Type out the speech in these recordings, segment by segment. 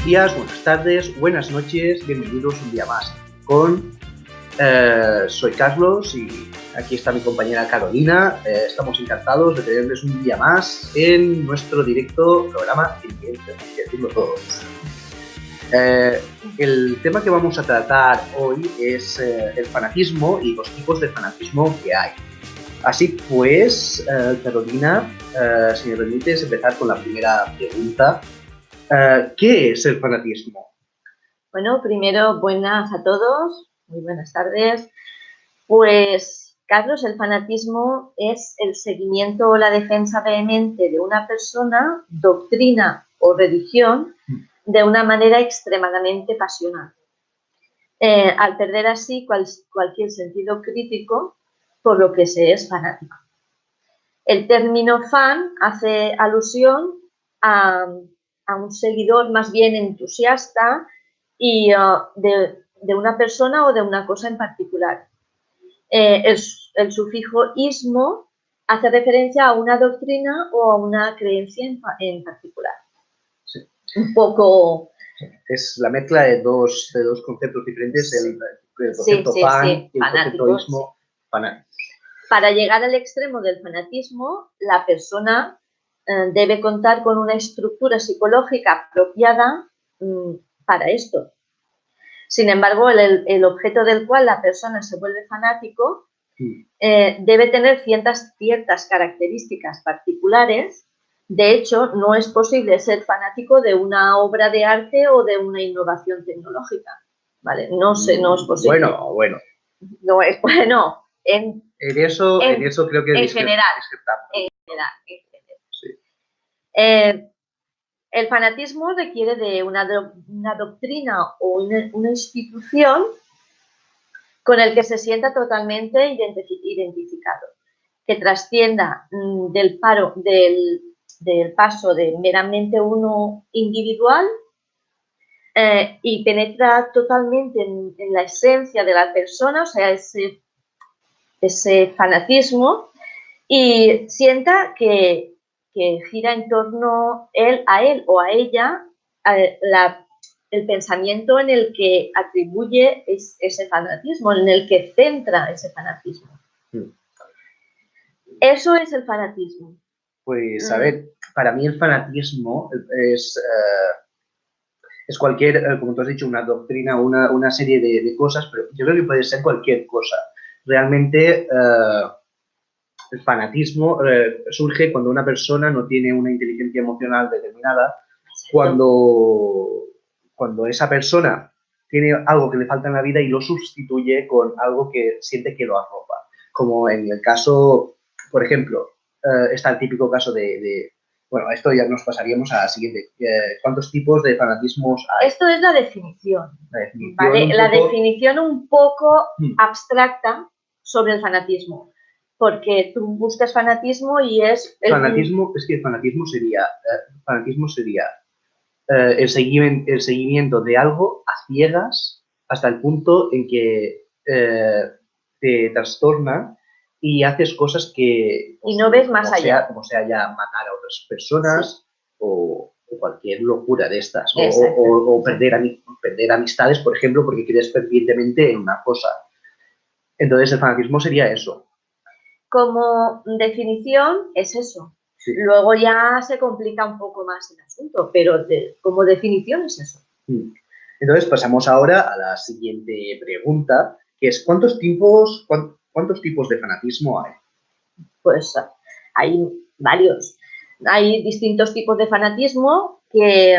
días, buenas tardes, buenas noches, bienvenidos un día más soy Carlos y aquí está mi compañera Carolina. Estamos encantados de tenerles un día más en nuestro directo programa Clientes, hay que decirlo todos. El tema que vamos a tratar hoy es el fanatismo y los tipos de fanatismo que hay. Así pues, Carolina, si me permites empezar con la primera pregunta. ¿Qué es el fanatismo? Bueno, primero, buenas a todos, muy buenas tardes. Pues, Carlos, el fanatismo es el seguimiento o la defensa vehemente de una persona, doctrina o religión de una manera extremadamente pasional, al perder así cualquier sentido crítico por lo que se es fanático. El término fan hace alusión a un seguidor más bien entusiasta y de una persona o de una cosa en particular. El sufijo ismo hace referencia a una doctrina o a una creencia en particular. Sí. Un poco... Es la mezcla de dos conceptos diferentes, el concepto fan y el concepto ismo fanático. Para llegar al extremo del fanatismo, la persona debe contar con una estructura psicológica apropiada para esto. Sin embargo, el objeto del cual la persona se vuelve fanático debe tener ciertas características particulares. De hecho, no es posible ser fanático de una obra de arte o de una innovación tecnológica, ¿vale? No es posible. Bueno. No es bueno. En eso creo que en general. Sí. El fanatismo requiere de una doctrina o una institución con el que se sienta totalmente identificado, que trascienda del paso de meramente uno individual y penetra totalmente en la esencia de la persona, o sea, ese fanatismo, y sienta que gira en torno a él o a ella el pensamiento en el que atribuye ese fanatismo, en el que centra ese fanatismo. Eso es el fanatismo. Pues, a ver, para mí el fanatismo es cualquier, como tú has dicho, una doctrina, una serie de cosas, pero yo creo que puede ser cualquier cosa. Realmente, el fanatismo surge cuando una persona no tiene una inteligencia emocional determinada, cuando esa persona tiene algo que le falta en la vida y lo sustituye con algo que siente que lo arropa. Como en el caso, por ejemplo, está el típico caso bueno, esto ya nos pasaríamos a la siguiente. ¿Cuántos tipos de fanatismos hay? Esto es la definición. La definición un poco abstracta sobre el fanatismo. Porque tú buscas fanatismo y es... Fanatismo sería el seguimiento de algo a ciegas hasta el punto en que te trastorna y haces cosas que... Y no ves más allá. Como sea ya matar a otras personas, sí, o cualquier locura de estas. O perder amistades, por ejemplo, porque crees fervientemente en una cosa. Entonces el fanatismo sería eso. Como definición es eso. Sí. Luego ya se complica un poco más el asunto, pero como definición es eso. Entonces pasamos ahora a la siguiente pregunta, que es ¿cuántos tipos de fanatismo hay? Pues hay varios. Hay distintos tipos de fanatismo que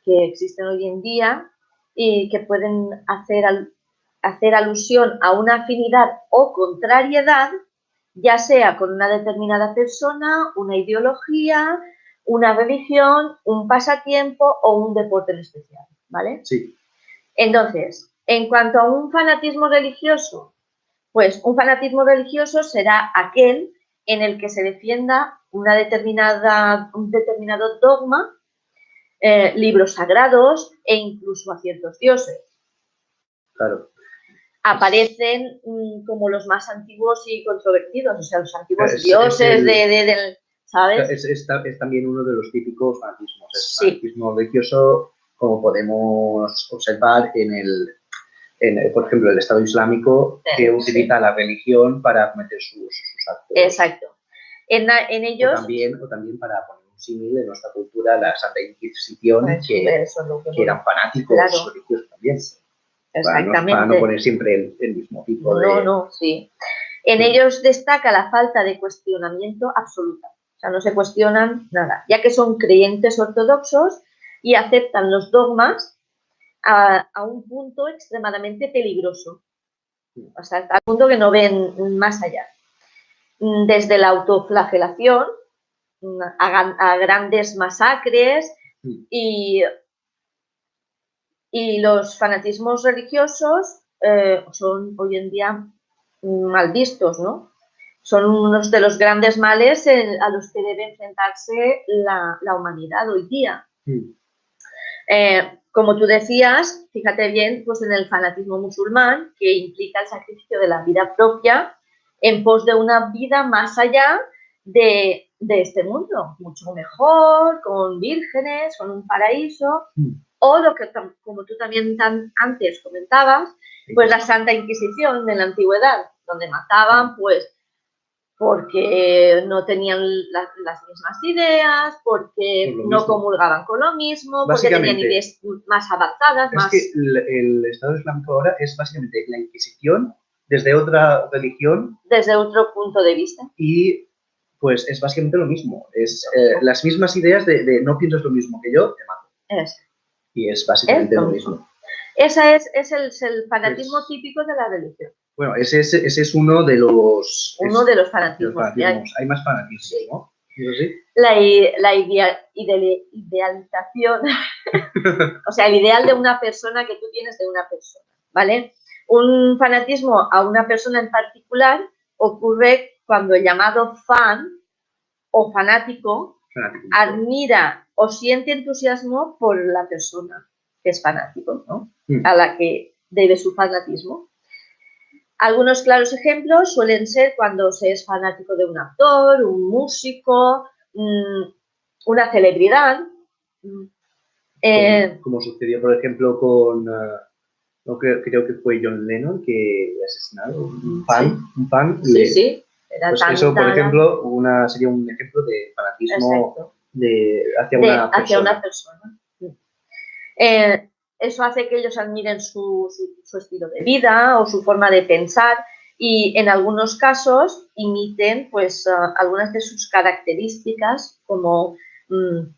existen hoy en día y que pueden hacer alusión a una afinidad o contrariedad, ya sea con una determinada persona, una ideología, una religión, un pasatiempo o un deporte en especial, ¿vale? Sí. Entonces, en cuanto a un fanatismo religioso, pues un fanatismo religioso será aquel en el que se defienda un determinado dogma, libros sagrados e incluso a ciertos dioses. Claro. Aparecen como los más antiguos y controvertidos, o sea, los antiguos dioses ¿sabes? Es también uno de los típicos fanatismos. Sí. Fanatismo religioso como podemos observar por ejemplo, el Estado Islámico, que utiliza la religión para cometer sus actos. Exacto. En ellos... O también para poner un símil en nuestra cultura, la Santa Inquisición, que eran fanáticos religiosos también. Exactamente. Para no poner siempre el mismo tipo de... Sí. En ellos destaca la falta de cuestionamiento absoluta. O sea, no se cuestionan nada, ya que son creyentes ortodoxos y aceptan los dogmas a un punto extremadamente peligroso. O sea, al punto que no ven más allá. Desde la autoflagelación a grandes masacres y los fanatismos religiosos son hoy en día mal vistos, ¿no? Son unos de los grandes males a los que debe enfrentarse la humanidad hoy día. Como tú decías, fíjate bien, pues en el fanatismo musulmán, que implica el sacrificio de la vida propia en pos de una vida más allá de este mundo, mucho mejor, con vírgenes, con un paraíso, o lo que, como tú también antes comentabas, pues la Santa Inquisición de la Antigüedad, donde mataban, pues, porque no tenían las mismas ideas, porque no comulgaban con lo mismo, porque tenían ideas más avanzadas. Que el Estado Islámico ahora es básicamente la Inquisición desde otra religión. Desde otro punto de vista. Y pues es básicamente lo mismo. Es las mismas ideas de no piensas lo mismo que yo, te mato. Y es básicamente lo mismo. Ese es el fanatismo típico de la religión. Bueno, ese es uno de los... fanatismos. Hay más fanatismos, ¿no? ¿Sí? La idealización, o sea, el ideal de una persona que tú tienes de una persona, ¿vale? Un fanatismo a una persona en particular ocurre cuando el llamado fan o fanático admira o siente entusiasmo por la persona que es fanático, ¿no? A la que debe su fanatismo. Algunos claros ejemplos suelen ser cuando se es fanático de un actor, un músico, una celebridad. Como sucedió, por ejemplo, con... creo que fue John Lennon que asesinado un fan. Sí. Pues eso, por ejemplo, sería un ejemplo de fanatismo hacia una persona. Eso hace que ellos admiren su estilo de vida o su forma de pensar y en algunos casos imiten pues algunas de sus características, como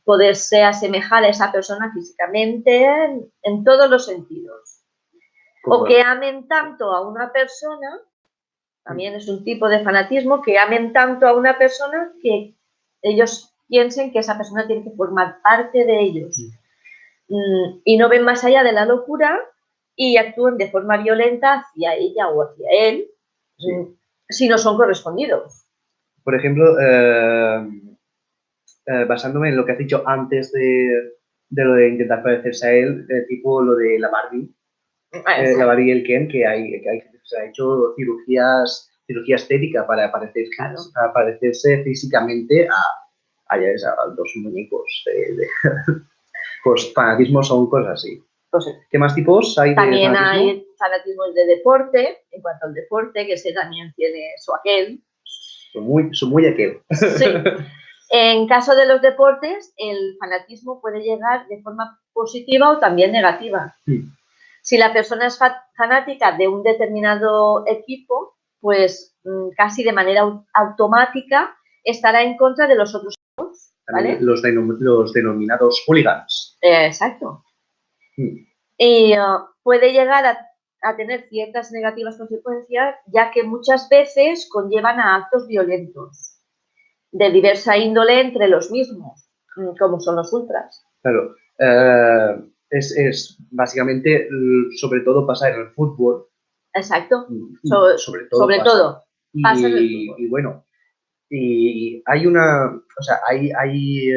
poderse asemejar a esa persona físicamente en todos los sentidos. O que amen tanto a una persona, también es un tipo de fanatismo, que amen tanto a una persona que ellos piensen que esa persona tiene que formar parte de ellos. Y no ven más allá de la locura y actúan de forma violenta hacia ella o hacia él si no son correspondidos. Por ejemplo, basándome en lo que has dicho antes de lo de intentar parecerse a él, tipo lo de la Barbie, la Barbie y el Ken, que se ha hecho cirugía estética para parecerse físicamente a dos muñecos. Pues fanatismo son cosas así. Pues, ¿Qué más tipos hay de también fanatismo? Hay fanatismos de deporte, en cuanto al deporte, que ese también tiene su aquel. Son muy aquel. Sí. En caso de los deportes, el fanatismo puede llegar de forma positiva o también negativa. Si la persona es fanática de un determinado equipo, pues casi de manera automática estará en contra de los otros equipos, ¿vale? Los denominados hooligans. Exacto. Y puede llegar a tener ciertas negativas consecuencias, ya que muchas veces conllevan a actos violentos de diversa índole entre los mismos, como son los ultras. Claro. Es básicamente, sobre todo pasa en el fútbol. Exacto. Sobre todo. Pasa en el fútbol. Y bueno, y hay hay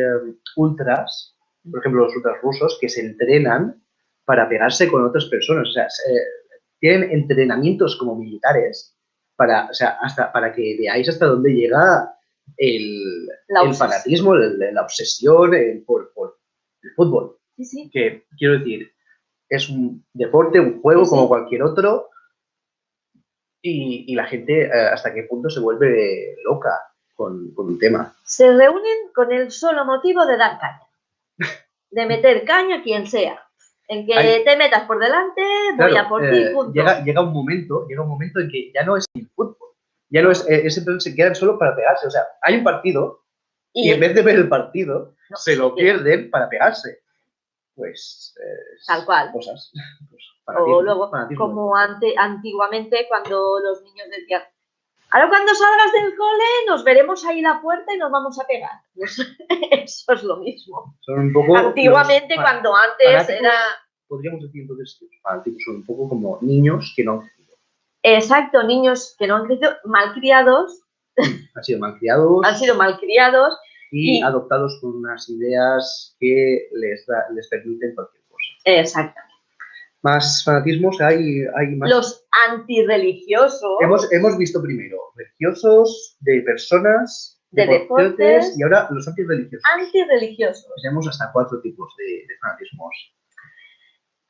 ultras, por ejemplo, los ultras rusos, que se entrenan para pegarse con otras personas. O sea, tienen entrenamientos como militares para que veáis hasta dónde llega el fanatismo, la obsesión por el fútbol. Sí, sí. Que, quiero decir, es un deporte, un juego Sí, sí. como cualquier otro, y la gente hasta qué punto se vuelve loca con un tema. Se reúnen con el solo motivo de dar caña, de meter caña a quien sea. En que te metas por delante, voy Claro, a por ti, punto. llega un momento en que ya no es el fútbol, ya no es, ese plan se quedan solo para pegarse. O sea, hay un partido y en vez de ver el partido, no, se lo pierden para pegarse. Pues tal cual. Cosas. Pues, O luego, fanatismo. como antiguamente, cuando los niños decían, ahora cuando salgas del cole nos veremos ahí en la puerta y nos vamos a pegar. Pues eso es lo mismo. Son un poco Antiguamente, cuando antes era... Podríamos decir entonces que los fanáticos son un poco como niños que no han crecido. Exacto, niños que no han crecido, malcriados. Han sido malcriados. Han sido malcriados. Y adoptados con unas ideas que les permiten cualquier cosa. Exactamente. Más fanatismos, hay más. Los antirreligiosos. Hemos visto primero religiosos, de personas, de deportes y ahora los antirreligiosos. Antirreligiosos. Tenemos hasta 4 tipos de fanatismos.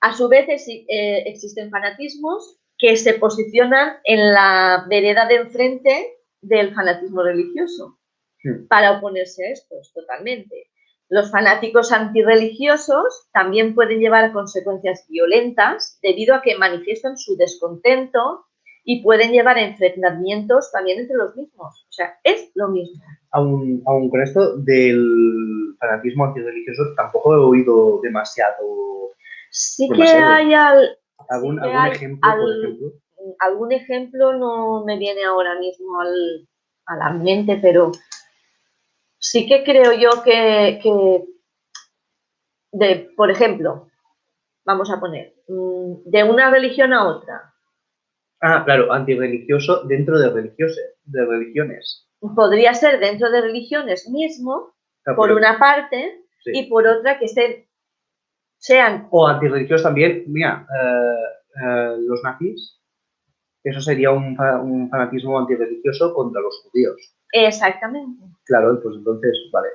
A su vez existen fanatismos que se posicionan en la vereda de enfrente del fanatismo religioso para oponerse a estos totalmente. Los fanáticos antirreligiosos también pueden llevar a consecuencias violentas debido a que manifiestan su descontento y pueden llevar a enfrentamientos también entre los mismos. O sea, es lo mismo. Aún con esto del fanatismo antirreligioso tampoco he oído demasiado. Sí que hay algún ejemplo, por ejemplo. Algún ejemplo no me viene ahora mismo a la mente, pero sí que creo yo que por ejemplo, vamos a poner, de una religión a otra. Ah, claro, antirreligioso dentro de religiones. Podría ser dentro de religiones mismo, por una parte, sí. Y por otra que sean... O antirreligiosos también, mira, los nazis, eso sería un fanatismo antirreligioso contra los judíos. Exactamente. Claro, pues entonces, vale,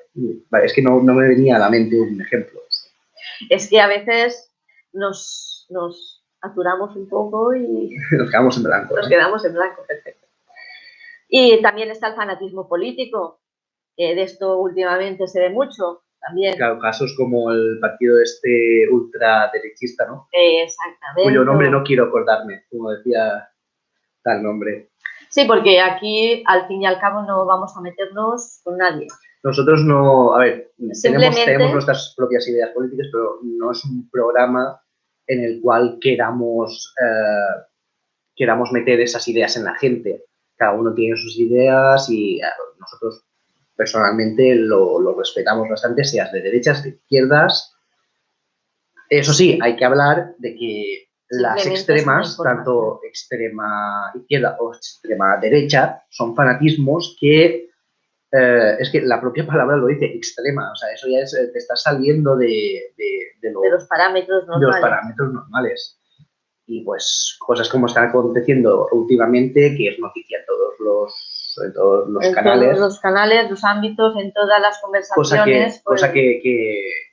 es que no me venía a la mente un ejemplo. Es que a veces nos aturamos un poco y... nos quedamos en blanco. Nos quedamos en blanco, perfecto. Y también está el fanatismo político, que de esto últimamente se ve mucho también. Claro, casos como el partido ultraderechista, ¿no? Exactamente. Cuyo nombre no quiero acordarme, como decía tal nombre. Sí, porque aquí, al fin y al cabo, no vamos a meternos con nadie. Nosotros no, a ver, simplemente tenemos nuestras propias ideas políticas, pero no es un programa en el cual queramos meter esas ideas en la gente. Cada uno tiene sus ideas y nosotros personalmente lo respetamos bastante, seas de derechas, de izquierdas. Eso sí, hay que hablar de que las extremas, tanto extrema izquierda o extrema derecha, son fanatismos que es que la propia palabra lo dice, extrema. O sea, eso ya te está saliendo de los parámetros normales. De los parámetros normales. Y pues cosas como están aconteciendo últimamente, que es noticia en todos los canales. En todos los canales, los ámbitos, en todas las conversaciones. Cosa que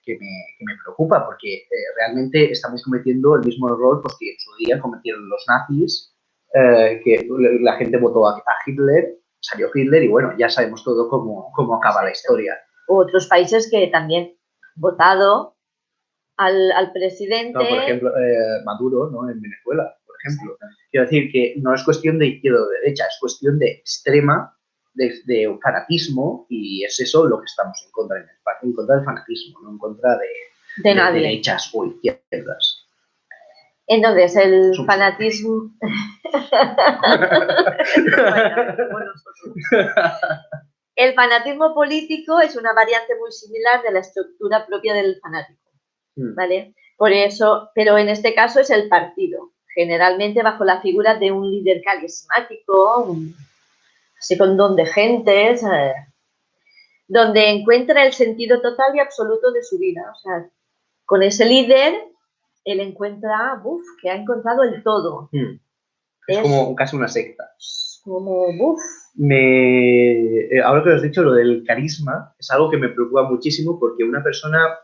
me preocupa, porque realmente estamos cometiendo el mismo error pues, que en su día cometieron los nazis, que la gente votó a Hitler, salió Hitler y bueno, ya sabemos todo cómo acaba la historia. Otros países que también han votado al presidente. No, por ejemplo, Maduro, ¿no? En Venezuela, por ejemplo. Quiero decir que no es cuestión de izquierda o de derecha, es cuestión de extrema, de fanatismo, y es eso lo que estamos en contra del fanatismo, no en contra de derechas o izquierdas. Entonces, el fanatismo... El fanatismo político es una variante muy similar de la estructura propia del fanático, ¿vale? Por eso, pero en este caso es el partido, generalmente bajo la figura de un líder carismático, así con don de gentes, donde encuentra el sentido total y absoluto de su vida. O sea, con ese líder, él encuentra, que ha encontrado el todo. Es como casi una secta. Como, Ahora que os he dicho, lo del carisma es algo que me preocupa muchísimo porque una persona,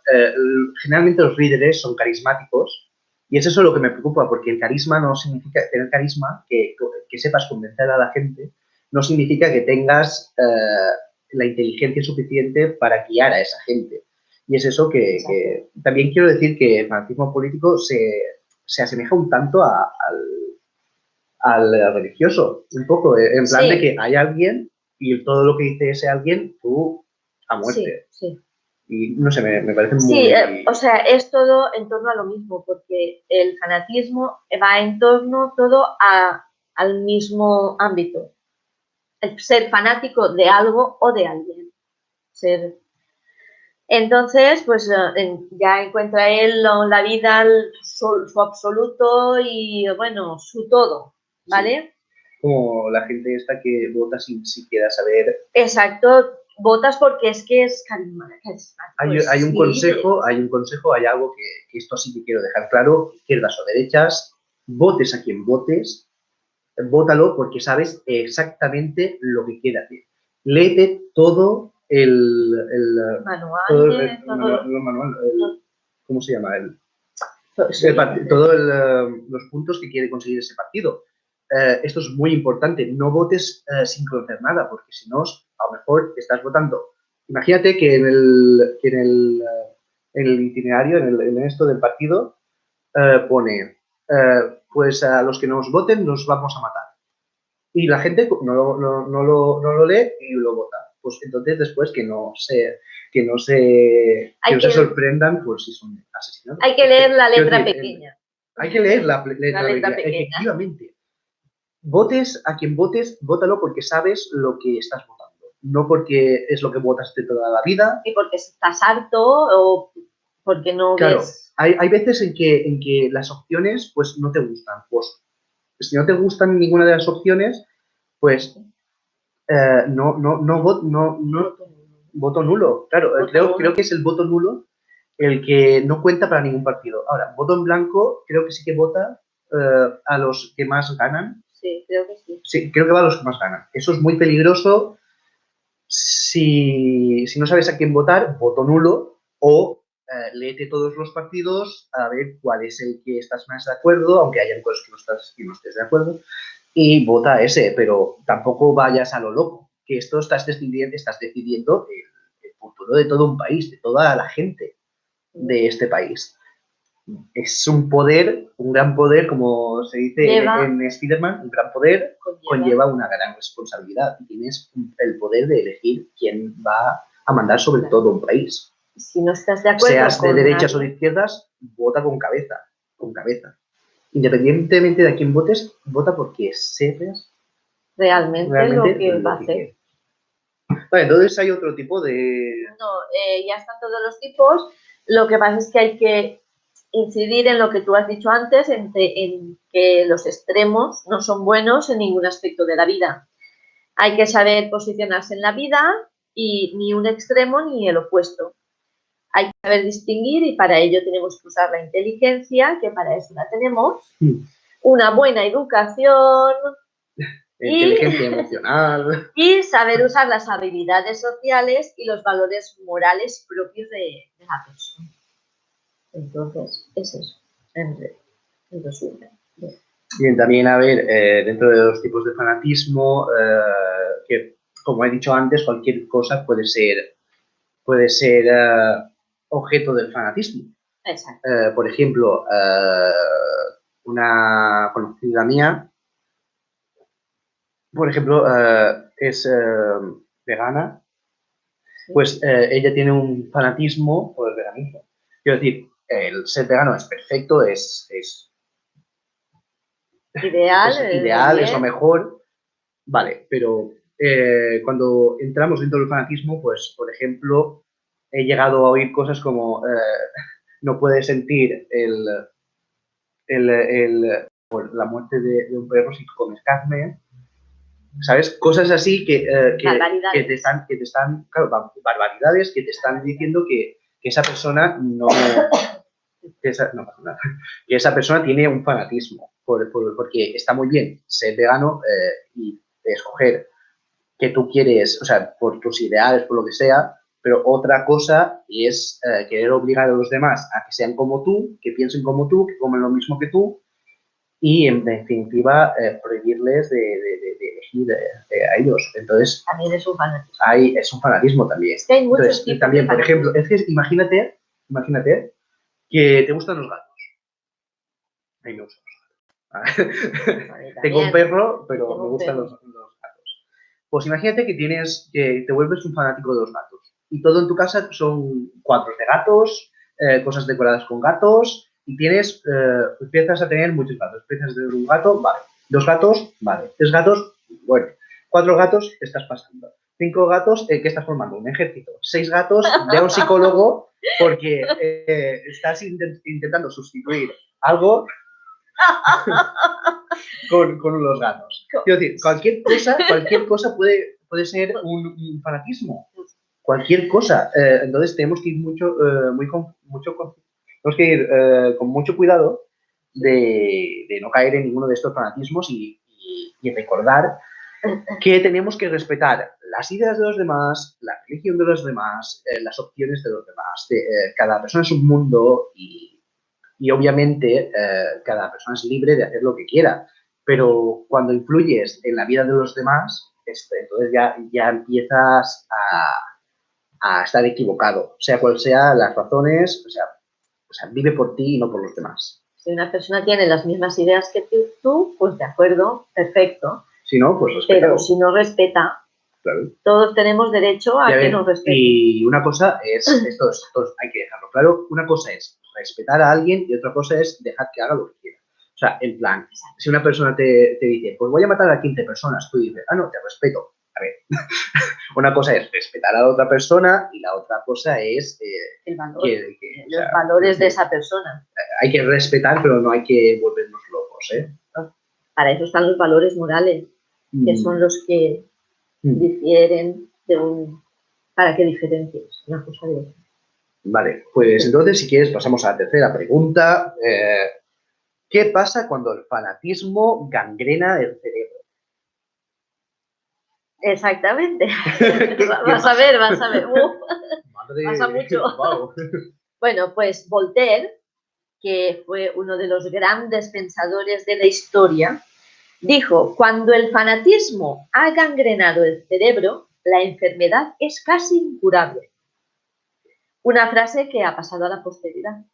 generalmente los líderes son carismáticos y es eso lo que me preocupa porque el carisma no significa tener carisma, que sepas convencer a la gente, no significa que tengas la inteligencia suficiente para guiar a esa gente. Y es eso que también quiero decir que el fanatismo político se asemeja un tanto al religioso, un poco, en plan de que hay alguien y todo lo que dice ese alguien, tú a muerte. Sí. Y no sé, me parece muy... Sí, o sea, es todo en torno a lo mismo, porque el fanatismo va en torno todo al mismo ámbito. El ser fanático de algo o de alguien. Entonces, pues ya encuentra él la vida, su absoluto y, bueno, su todo, ¿vale? Sí. Como la gente esta que vota sin siquiera saber... Exacto, votas porque es que es carismático. Hay un consejo, hay algo que esto sí que quiero dejar claro, izquierdas o derechas, votes a quien votes, vótalo porque sabes exactamente lo que quiere hacer. Léete todo el manual, ¿cómo se llama? Sí, todos los puntos que quiere conseguir ese partido. Esto es muy importante, no votes sin conocer nada, porque si no, a lo mejor estás votando. Imagínate que en el itinerario, en esto del partido, pone, pues a los que nos voten los vamos a matar. Y la gente no lo lee y lo vota. Pues entonces después que no se sorprendan por si son asesinados. Hay que leer la letra pequeña. Hay que leer la letra pequeña. Efectivamente. Votes a quien votes, vótalo porque sabes lo que estás votando. No porque es lo que votaste toda la vida. Y porque estás harto o porque no ves... Hay veces en que las opciones pues no te gustan. Pues si no te gustan ninguna de las opciones, pues voto nulo. Claro, creo que es el voto nulo el que no cuenta para ningún partido. Ahora, voto en blanco creo que sí que vota a los que más ganan. Sí, creo que sí. Sí, creo que va a los que más ganan. Eso es muy peligroso. Si no sabes a quién votar, voto nulo o léete todos los partidos a ver cuál es el que estás más de acuerdo, aunque hayan cosas que no estés de acuerdo, y vota ese, pero tampoco vayas a lo loco, que esto estás decidiendo el futuro de todo un país, de toda la gente de este país. Es un poder, un gran poder, como se dice en Spider-Man, un gran poder conlleva una gran responsabilidad. Tienes el poder de elegir quién va a mandar sobre todo un país. Si no estás de acuerdo, seas de derechas o de izquierdas, vota con cabeza, Independientemente de a quién votes, vota porque sepas realmente lo que va a hacer. Vale, entonces hay otro tipo de... No, ya están todos los tipos. Lo que pasa es que hay que incidir en lo que tú has dicho antes, en que los extremos no son buenos en ningún aspecto de la vida. Hay que saber posicionarse en la vida y ni un extremo ni el opuesto. Hay que saber distinguir y para ello tenemos que usar la inteligencia, que para eso la tenemos, una buena educación, inteligencia emocional. Y saber usar las habilidades sociales y los valores morales propios de la persona. Entonces, es eso, en resumen. Bien, también, a ver, dentro de los tipos de fanatismo, que como he dicho antes, cualquier cosa puede ser objeto del fanatismo. Exacto. Por ejemplo, una conocida mía, por ejemplo, es vegana, pues ella tiene un fanatismo por el veganismo. Quiero decir, el ser vegano es perfecto, es ideal, es lo mejor, vale, pero cuando entramos dentro del fanatismo, pues, por ejemplo, he llegado a oír cosas como no puedes sentir la muerte de un perro si comes carne, ¿sabes? Cosas así que te están, claro, barbaridades que te están diciendo que esa persona que esa persona tiene un fanatismo, porque está muy bien ser vegano y escoger que tú quieres, o sea, por tus ideales, por lo que sea, pero otra cosa es querer obligar a los demás a que sean como tú, que piensen como tú, que comen lo mismo que tú, y en definitiva prohibirles de elegir a ellos. Entonces, también es un fanatismo. Es un fanatismo también. Es que hay muchos Entonces, tipos también, de por fanatismo. ejemplo, es que imagínate que te gustan los gatos. A mí me gustan los gatos. Tengo un perro, pero me gustan los gatos. Pues imagínate que te vuelves un fanático de los gatos. Y todo en tu casa son cuadros de gatos, cosas decoradas con gatos, y empiezas a tener muchos gatos. Empiezas a tener un gato, vale. 2 gatos, vale. 3 gatos, bueno. 4 gatos, te estás pasando. 5 gatos, ¿qué estás formando? Un ejército. 6 gatos, ve a un psicólogo porque estás intentando sustituir algo con los gatos. Quiero decir, cualquier cosa puede ser un fanatismo. Cualquier cosa. Entonces tenemos que ir con mucho cuidado de no caer en ninguno de estos fanatismos y recordar que tenemos que respetar las ideas de los demás, la religión de los demás, las opciones de los demás. Cada persona es un mundo y obviamente cada persona es libre de hacer lo que quiera, pero cuando influyes en la vida de los demás, entonces ya empiezas a estar equivocado, sea cual sea las razones, o sea, vive por ti y no por los demás. Si una persona tiene las mismas ideas que tú, pues de acuerdo, perfecto. Si no, pues respeta. Pero si no respeta, claro, todos tenemos derecho a que nos respeten. Y una cosa es, esto hay que dejarlo claro, una cosa es respetar a alguien y otra cosa es dejar que haga lo que quiera. O sea, en plan, si una persona te dice, pues voy a matar a 15 personas, tú dices, no, te respeto. A ver, una cosa es respetar a la otra persona y la otra cosa es el valor, los valores de esa persona. Hay que respetar, pero no hay que volvernos locos, ¿eh? Para eso están los valores morales, que son los que difieren para que diferencies una cosa de otra. Vale, pues entonces, si quieres, pasamos a la tercera pregunta. ¿Qué pasa cuando el fanatismo gangrena el cerebro? Exactamente. Vas a ver. Madre, pasa mucho. Wow. Bueno, pues Voltaire, que fue uno de los grandes pensadores de la historia, dijo, cuando el fanatismo ha gangrenado el cerebro, la enfermedad es casi incurable. Una frase que ha pasado a la posteridad.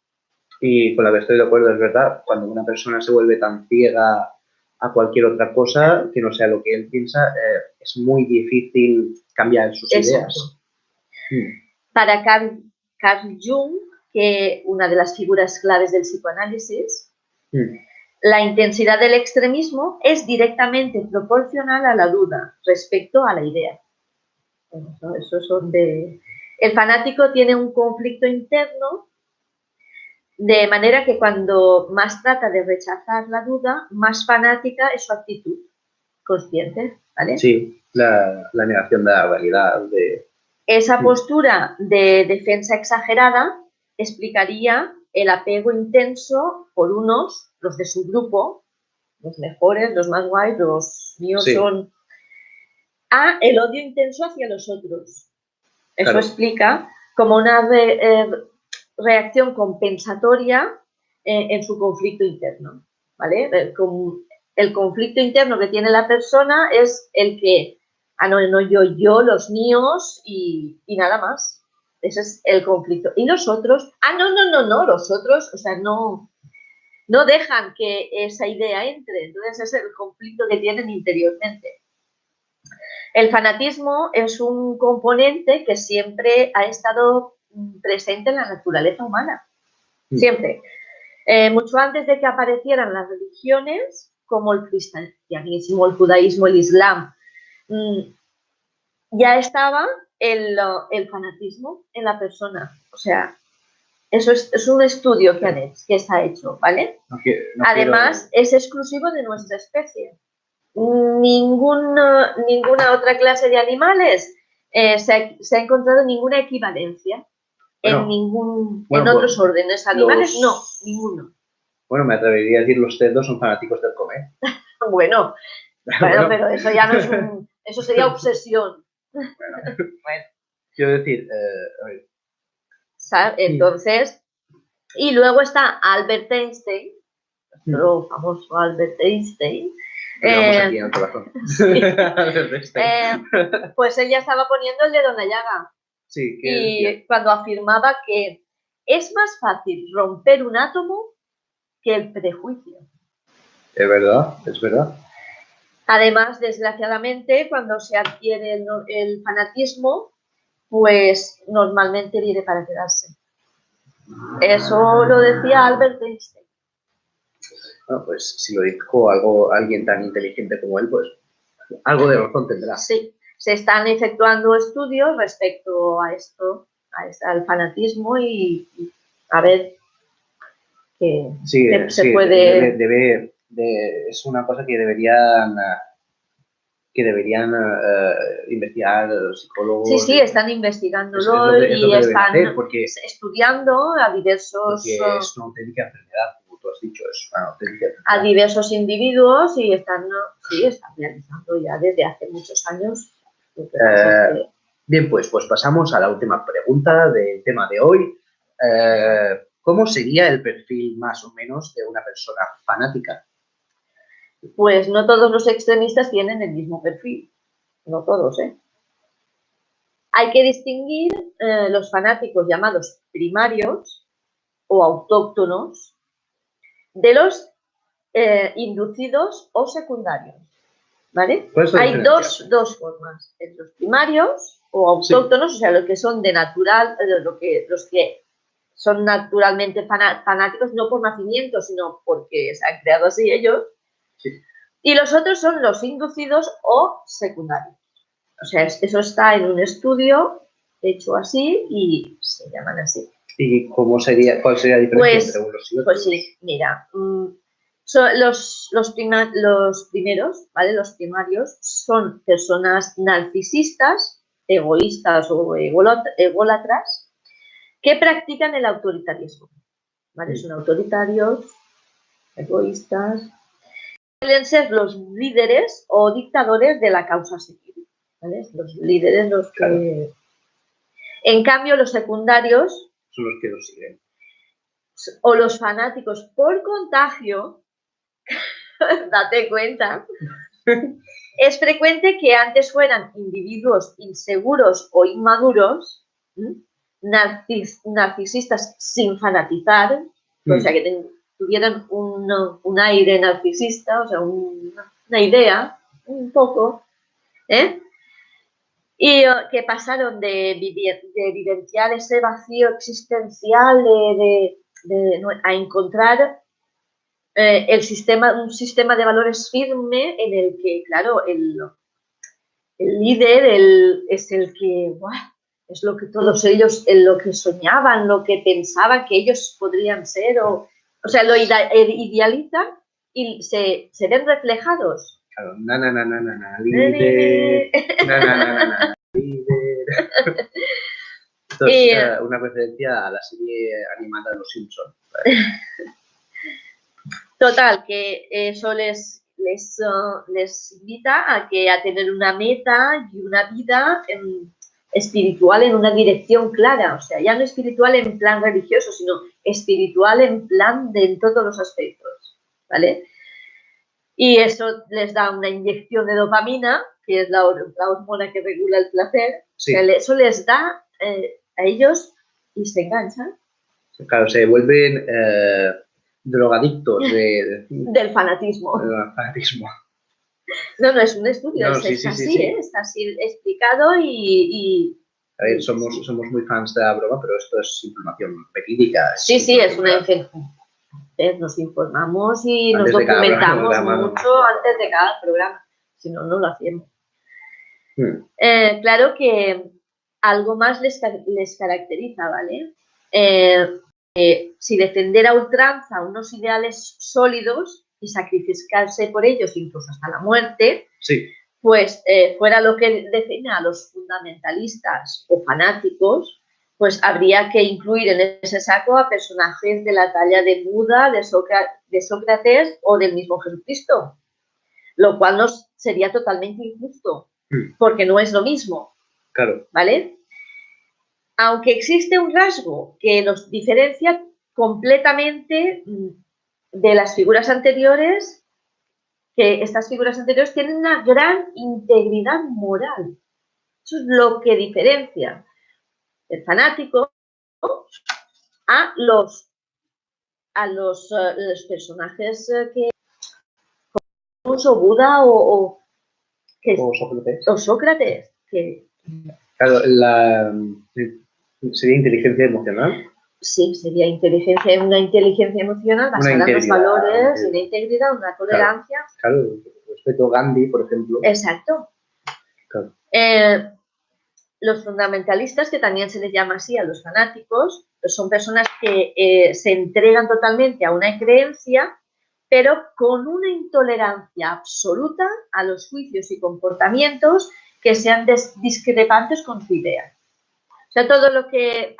Y con la que estoy de acuerdo, es verdad, cuando una persona se vuelve tan ciega a cualquier otra cosa que no sea lo que él piensa, es muy difícil cambiar sus ideas. Para Carl Jung, que una de las figuras claves del psicoanálisis, la intensidad del extremismo es directamente proporcional a la duda respecto a la idea. Bueno, eso son el fanático tiene un conflicto interno, de manera que cuando más trata de rechazar la duda, más fanática es su actitud consciente, ¿vale? Sí, la negación de la realidad. Esa postura de defensa exagerada explicaría el apego intenso por unos, los de su grupo, los mejores, los más guays, los míos son, a el odio intenso hacia los otros. Eso explica como una reacción compensatoria en su conflicto interno, ¿vale? El conflicto interno que tiene la persona es el que, no, yo, los míos y nada más. Ese es el conflicto. Y los otros, no, los otros, o sea, no dejan que esa idea entre. Entonces es el conflicto que tienen interiormente. El fanatismo es un componente que siempre ha estado presente en la naturaleza humana. Siempre. Mucho antes de que aparecieran las religiones, como el cristianismo, el judaísmo, el islam, ya estaba el fanatismo en la persona. O sea, eso es un estudio que está hecho, ¿vale? Además, es exclusivo de nuestra especie. Ninguna otra clase de animales se ha encontrado ninguna equivalencia en otros órdenes animales, no, ninguno. Bueno, me atrevería a decir los cerdos son fanáticos del comer. Bueno, pero eso ya no Eso sería obsesión. Bueno, Bueno, quiero decir, a ver, ¿sabes? Entonces, y luego está Albert Einstein, nuestro famoso Albert Einstein. llevamos aquí en el corazón. Pues él ya estaba poniendo el dedo en la llaga. Sí, Y cuando afirmaba que es más fácil romper un átomo que el prejuicio. Es verdad, es verdad. Además, desgraciadamente, cuando se adquiere el fanatismo, pues normalmente viene para quedarse. Eso lo decía Albert Einstein. Bueno, pues si lo dijo alguien tan inteligente como él, pues algo de razón tendrá. Sí, se están efectuando estudios respecto a esto, al fanatismo y a ver qué se puede... es una cosa que deberían investigar los psicólogos. Sí, sí, están investigándolo y están estudiando a diversos... Porque es una auténtica enfermedad, como tú has dicho, es una auténtica enfermedad. A diversos individuos y están realizando ya desde hace muchos años. Bien, pues pasamos a la última pregunta del tema de hoy. ¿Cómo sería el perfil más o menos de una persona fanática? Pues no todos los extremistas tienen el mismo perfil, no todos, ¿eh? Hay que distinguir los fanáticos llamados primarios o autóctonos de los inducidos o secundarios, ¿vale? Hay dos formas, los primarios o autóctonos, sí. O sea, los que son de natural, los que son naturalmente fanáticos, no por nacimiento, sino porque se han creado así ellos. Sí. Y los otros son los inducidos o secundarios. O sea, eso está en un estudio hecho así y se llaman así. ¿Y cuál sería la diferencia entre unos y otros? Pues sí, mira, los primeros, ¿vale? Los primarios son personas narcisistas, egoístas o ególatras que practican el autoritarismo, ¿vale? Son autoritarios, egoístas. Suelen ser los líderes o dictadores de la causa civil, ¿vale? Los líderes, los que... Claro. En cambio, los secundarios... Son los que los siguen. O los fanáticos por contagio, date cuenta, es frecuente que antes fueran individuos inseguros o inmaduros, narcisistas sin fanatizar, o sea, que tuvieran un aire narcisista, o sea, una idea, un poco, y que pasaron de vivenciar ese vacío existencial, a encontrar un sistema de valores firme en el que, claro, el líder es el que, es lo que todos ellos, lo que soñaban, lo que pensaban que ellos podrían ser, o sea, lo idealizan y se ven reflejados. Claro, líder, líder. Esto es una referencia a la serie animada de Los Simpsons. ¿Vale? Total, que eso les invita a tener una meta y una vida espiritual en una dirección clara. O sea, ya no espiritual en plan religioso, sino espiritual en plan en todos los aspectos, ¿vale? Y eso les da una inyección de dopamina, que es la hormona que regula el placer. Sí. O sea, eso les da a ellos y se enganchan. Claro, se vuelven... drogadictos del fanatismo. No, es un estudio, está así explicado y... A ver, somos muy fans de la broma, pero esto es información verídica. Sí, es una información. Nos informamos y nos documentamos mucho antes de cada programa, si no, no lo hacemos. Claro que algo más les caracteriza, ¿vale? Si defender a ultranza unos ideales sólidos y sacrificarse por ellos incluso hasta la muerte, sí. Pues fuera lo que define a los fundamentalistas o fanáticos, pues habría que incluir en ese saco a personajes de la talla de Buda, de Sócrates o del mismo Jesucristo, lo cual sería totalmente injusto, porque no es lo mismo. Claro. ¿Vale? Aunque existe un rasgo que los diferencia completamente de las figuras anteriores, que estas figuras anteriores tienen una gran integridad moral. Eso es lo que diferencia el fanático a los personajes que como Buda o Sócrates, que claro, sería inteligencia emocional. Sí, sería una inteligencia emocional basada en los valores, una integridad, una tolerancia. Claro, respeto a Gandhi, por ejemplo. Exacto. Claro. Los fundamentalistas, que también se les llama así a los fanáticos, son personas que se entregan totalmente a una creencia, pero con una intolerancia absoluta a los juicios y comportamientos que sean discrepantes con su idea. O sea, todo lo que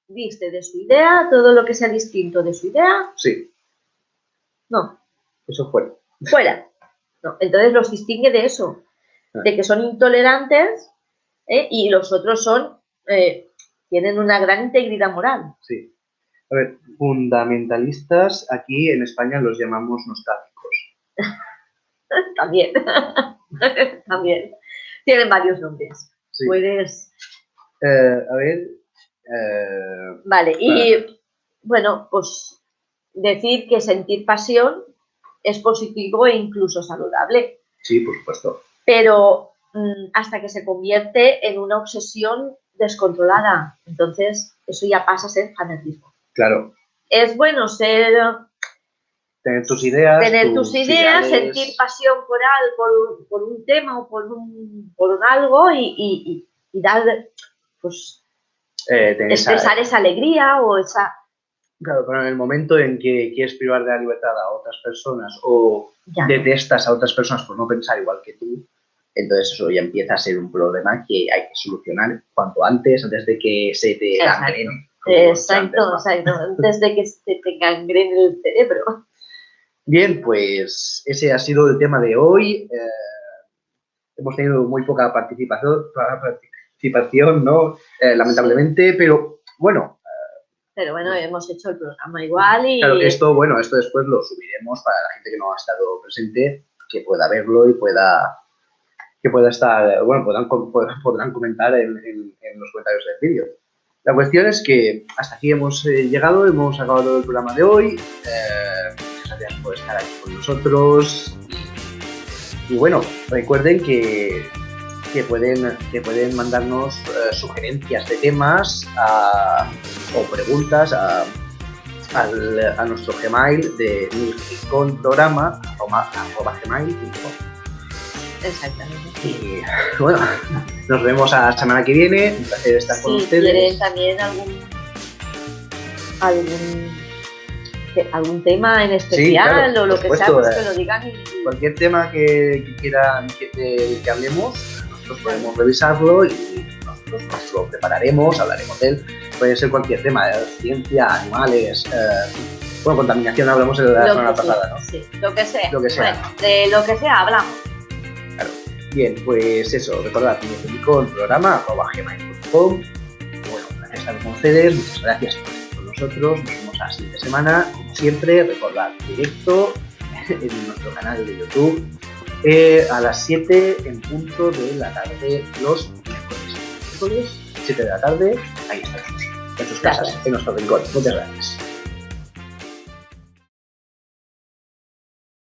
diste de su idea, todo lo que sea distinto de su idea. Sí. No. Eso fuera. Fuera. No. Entonces los distingue de eso, de que son intolerantes y los otros tienen una gran integridad moral. Sí. A ver, fundamentalistas, aquí en España los llamamos nostálgicos. También. También. Tienen varios nombres. Sí. Puedes... a ver... Vale, y bueno, pues decir que sentir pasión es positivo e incluso saludable. Sí, por supuesto. Pero hasta que se convierte en una obsesión descontrolada. Entonces, eso ya pasa a ser fanatismo. Claro. Es bueno tener tus ideas, sentir pasión por un tema o por algo y dar, pues, expresar esa alegría o esa... Claro, pero en el momento en que quieres privar de la libertad a otras personas o detestas a otras personas por no pensar igual que tú, entonces eso ya empieza a ser un problema que hay que solucionar cuanto antes de que se te gangrene. Exacto, antes de que se te gangrene el cerebro. Bien, pues ese ha sido el tema de hoy. Hemos tenido muy poca participación, ¿no? Lamentablemente, pero bueno. Pero bueno, hemos hecho el programa igual y... Claro, esto después lo subiremos para la gente que no ha estado presente, que pueda verlo y que pueda estar, bueno, podrán comentar en los comentarios del vídeo. La cuestión es que hasta aquí hemos llegado, hemos acabado el programa de hoy. Muchas gracias por estar aquí con nosotros. Y bueno, recuerden que pueden mandarnos sugerencias de temas o preguntas a nuestro Gmail de milconprograma@gmail.com. Exactamente. Y bueno, nos vemos la semana que viene. Un placer estar con ustedes. Si quieren también algún tema en especial, o lo que sea, pues que lo digan. Cualquier tema que quieran que hablemos, nosotros podemos revisarlo y nosotros nos lo prepararemos, hablaremos de él. Puede ser cualquier tema, ciencia, animales, contaminación hablamos de la semana pasada, ¿no? Sí, lo que sea. Lo que sea. Bueno, de lo que sea hablamos. Claro. Bien, pues eso, recordad, milconprograma@gmail.com. Bueno, gracias por estar con ustedes, muchas gracias por estar con nosotros, nos vemos la siguiente semana. Como siempre, recordad, directo en nuestro canal de YouTube a las 7 en punto de la tarde los miércoles. 7 de la tarde, ahí estamos, en sus casas, en nuestro rincón. Muchas gracias.